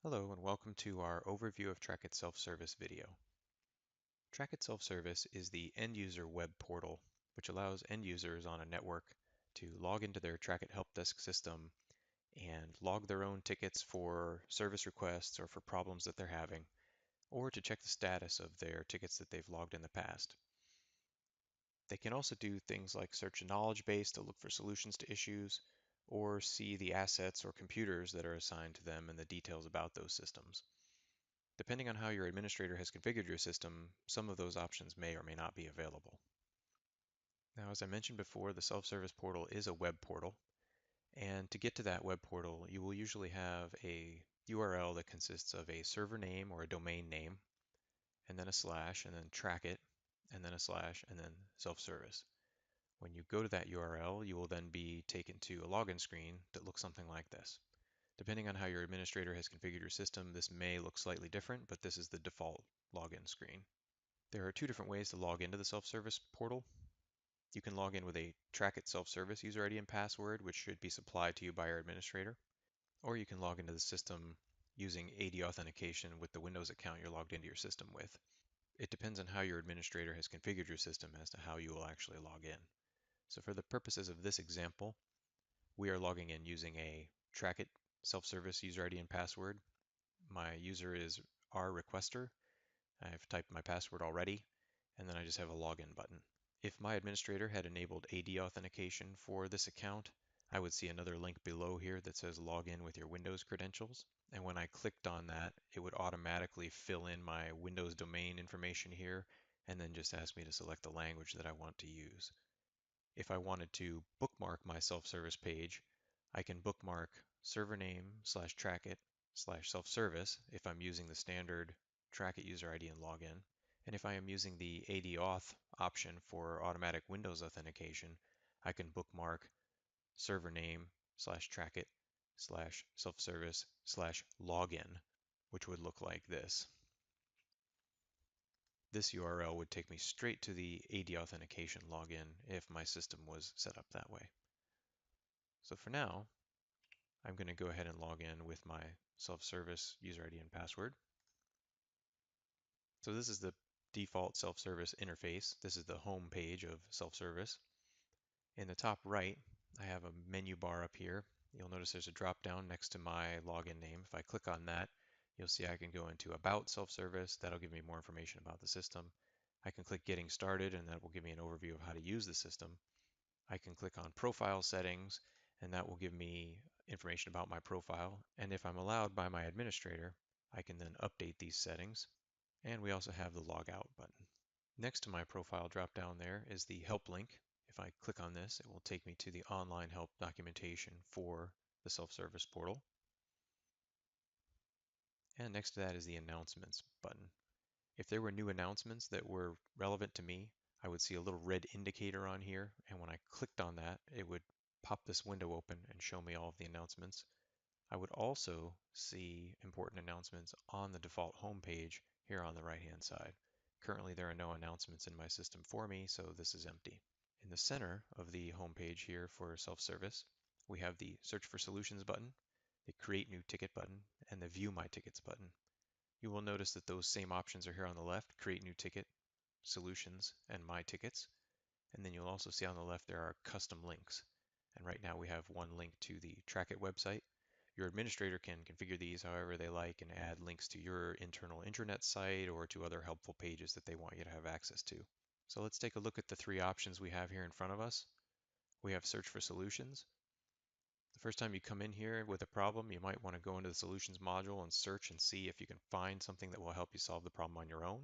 Hello and welcome to our overview of Trackit Self-Service video. Trackit Self-Service is the end-user web portal which allows end users on a network to log into their Trackit help desk system and log their own tickets for service requests or for problems that they're having, or to check the status of their tickets that they've logged in the past. They can also do things like search a knowledge base to look for solutions to issues, or see the assets or computers that are assigned to them and the details about those systems. Depending on how your administrator has configured your system, some of those options may or may not be available. Now, as I mentioned before, the self-service portal is a web portal, and to get to that web portal, you will usually have a URL that consists of a server name or a domain name, and then a slash, and then Trackit, and then a slash, and then self-service. When you go to that URL, you will then be taken to a login screen that looks something like this. Depending on how your administrator has configured your system, this may look slightly different, but this is the default login screen. There are two different ways to log into the self-service portal. You can log in with a Trackit self-service user ID and password, which should be supplied to you by your administrator, or you can log into the system using AD authentication with the Windows account you're logged into your system with. It depends on how your administrator has configured your system as to how you will actually log in. So for the purposes of this example, we are logging in using a Trackit self-service user ID and password. My user is rrequester. I've typed my password already, and then I just have a login button. If my administrator had enabled AD authentication for this account, I would see another link below here that says log in with your Windows credentials. And when I clicked on that, it would automatically fill in my Windows domain information here and then just ask me to select the language that I want to use. If I wanted to bookmark my self-service page, I can bookmark server name / Trackit / self-service if I'm using the standard Trackit user ID and login. And if I am using the AD auth option for automatic Windows authentication, I can bookmark server name / Trackit / self-service / login, which would look like this. This URL would take me straight to the AD authentication login if my system was set up that way. So for now, I'm going to go ahead and log in with my self-service user ID and password. So this is the default self-service interface. This is the home page of self-service. In the top right, I have a menu bar up here. You'll notice there's a drop down next to my login name. If I click on that, you'll see I can go into About Self-Service. That'll give me more information about the system. I can click Getting Started, and that will give me an overview of how to use the system. I can click on Profile Settings, and that will give me information about my profile. And if I'm allowed by my administrator, I can then update these settings. And we also have the Log Out button. Next to my profile drop down there is the Help link. If I click on this, it will take me to the online help documentation for the self-service portal. And next to that is the Announcements button. If there were new announcements that were relevant to me, I would see a little red indicator on here, and when I clicked on that, it would pop this window open and show me all of the announcements. I would also see important announcements on the default home page here on the right-hand side. Currently, there are no announcements in my system for me, so this is empty. In the center of the home page here for self-service, we have the Search for Solutions button, the Create New Ticket button, and the View My Tickets button. You will notice that those same options are here on the left, Create New Ticket, Solutions, and My Tickets. And then you'll also see on the left there are custom links. And right now we have one link to the Trackit website. Your administrator can configure these however they like and add links to your internal intranet site or to other helpful pages that they want you to have access to. So let's take a look at the three options we have here in front of us. We have Search for Solutions. The first time you come in here with a problem, you might want to go into the Solutions module and search and see if you can find something that will help you solve the problem on your own.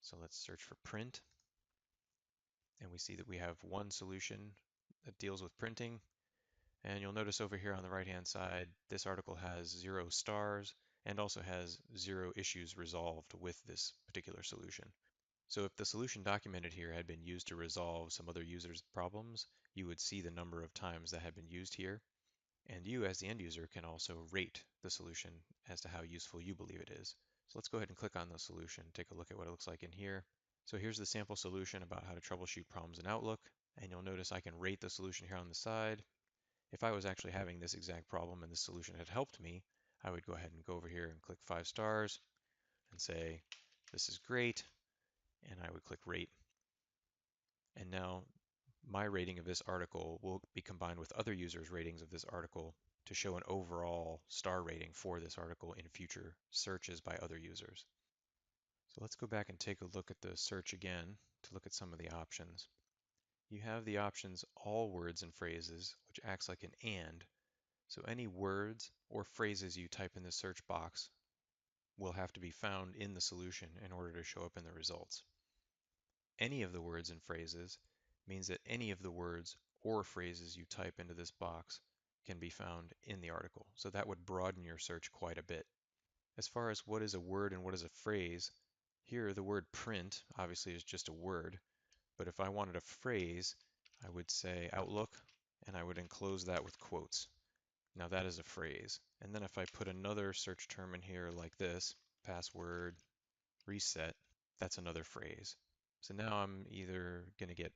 So let's search for print. And we see that we have one solution that deals with printing. And you'll notice over here on the right-hand side, this article has 0 stars and also has 0 issues resolved with this particular solution. So if the solution documented here had been used to resolve some other user's problems, you would see the number of times that had been used here. And you, as the end user, can also rate the solution as to how useful you believe it is. So let's go ahead and click on the solution, take a look at what it looks like in here. So here's the sample solution about how to troubleshoot problems in Outlook. And you'll notice I can rate the solution here on the side. If I was actually having this exact problem and this solution had helped me, I would go ahead and go over here and click 5 stars and say, this is great, and I would click rate. And now my rating of this article will be combined with other users' ratings of this article to show an overall star rating for this article in future searches by other users. So let's go back and take a look at the search again to look at some of the options. You have the options all words and phrases, which acts like an and. So any words or phrases you type in the search box will have to be found in the solution in order to show up in the results. Any of the words and phrases means that any of the words or phrases you type into this box can be found in the article. So that would broaden your search quite a bit. As far as what is a word and what is a phrase, here the word print obviously is just a word, but if I wanted a phrase, I would say Outlook, and I would enclose that with quotes. Now that is a phrase. And then if I put another search term in here like this, password reset, that's another phrase. So now I'm either going to get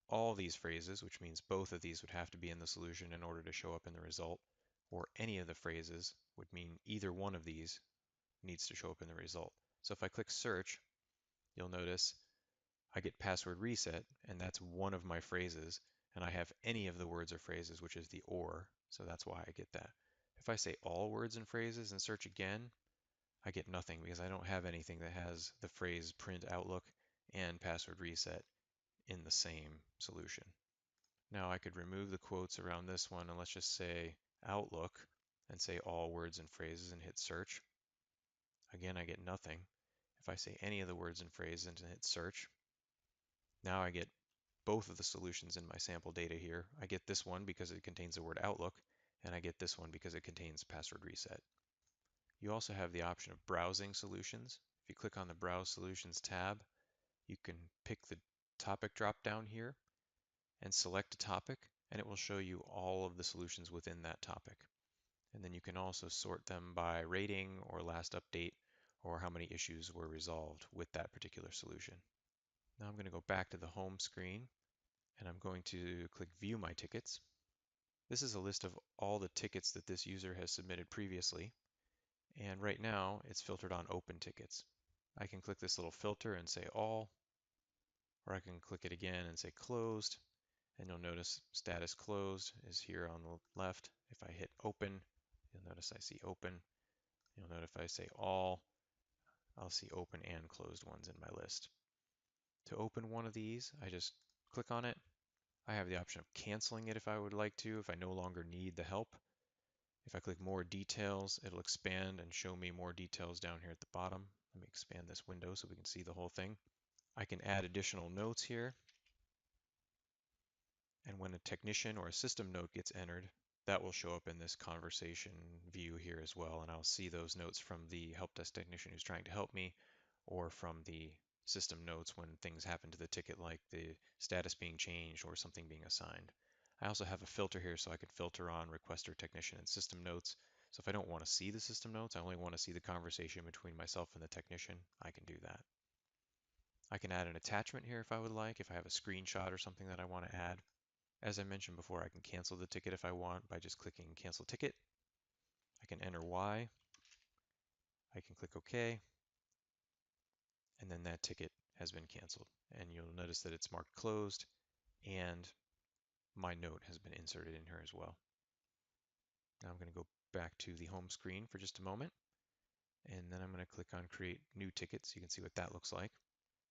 all these phrases, which means both of these would have to be in the solution in order to show up in the result, or any of the phrases would mean either one of these needs to show up in the result. So if I click search, you'll notice I get password reset, and that's one of my phrases, and I have any of the words or phrases, which is the or, so that's why I get that. If I say all words and phrases and search again, I get nothing because I don't have anything that has the phrase print Outlook and password reset in the same solution. Now I could remove the quotes around this one and let's just say Outlook and say all words and phrases and hit search. Again, I get nothing. If I say any of the words and phrases and hit search, now I get both of the solutions in my sample data here. I get this one because it contains the word Outlook, and I get this one because it contains password reset. You also have the option of browsing solutions. If you click on the Browse Solutions tab, you can pick the topic drop down here and select a topic, and it will show you all of the solutions within that topic. And then you can also sort them by rating or last update or how many issues were resolved with that particular solution. Now I'm going to go back to the home screen and I'm going to click View My Tickets. This is a list of all the tickets that this user has submitted previously, and right now it's filtered on open tickets. I can click this little filter and say all, or I can click it again and say closed, and you'll notice status closed is here on the left. If I hit open, you'll notice I see open. You'll note if I say all, I'll see open and closed ones in my list. To open one of these, I just click on it. I have the option of canceling it if I would like to, if I no longer need the help. If I click more details, it'll expand and show me more details down here at the bottom. Let me expand this window so we can see the whole thing. I can add additional notes here. And when a technician or a system note gets entered, that will show up in this conversation view here as well. And I'll see those notes from the help desk technician who's trying to help me, or from the system notes when things happen to the ticket, like the status being changed or something being assigned. I also have a filter here so I can filter on requester, technician, and system notes. So if I don't want to see the system notes, I only want to see the conversation between myself and the technician, I can do that. I can add an attachment here if I would like, if I have a screenshot or something that I want to add. As I mentioned before, I can cancel the ticket if I want by just clicking cancel ticket. I can enter why. I can click OK, and then that ticket has been canceled. And you'll notice that it's marked closed, and my note has been inserted in here as well. Now I'm going to go back to the home screen for just a moment, and then I'm going to click on create new ticket so you can see what that looks like.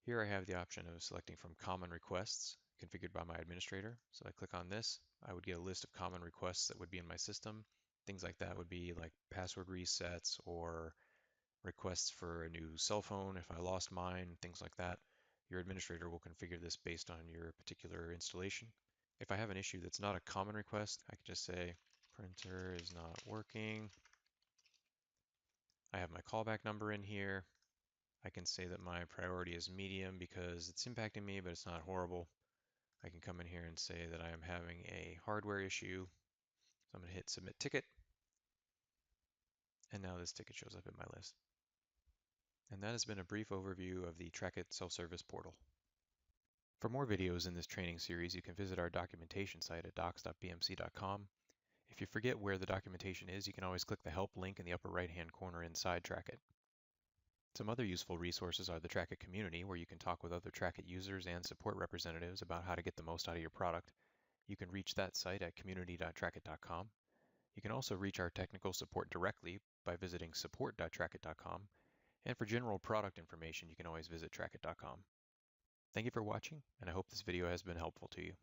Here I have the option of selecting from common requests configured by my administrator. So I click on this, I would get a list of common requests that would be in my system. Things like that would be like password resets or requests for a new cell phone if I lost mine, things like that. Your administrator will configure this based on your particular installation. If I have an issue that's not a common request, I can just say printer is not working. I have my callback number in here. I can say that my priority is medium because it's impacting me, but it's not horrible. I can come in here and say that I am having a hardware issue. So I'm going to hit submit ticket. And now this ticket shows up in my list. And that has been a brief overview of the Trackit self-service portal. For more videos in this training series, you can visit our documentation site at docs.bmc.com. If you forget where the documentation is, you can always click the Help link in the upper right-hand corner inside Trackit. Some other useful resources are the Trackit Community, where you can talk with other Trackit users and support representatives about how to get the most out of your product. You can reach that site at community.trackit.com. You can also reach our technical support directly by visiting support.trackit.com. And for general product information, you can always visit trackit.com. Thank you for watching, and I hope this video has been helpful to you.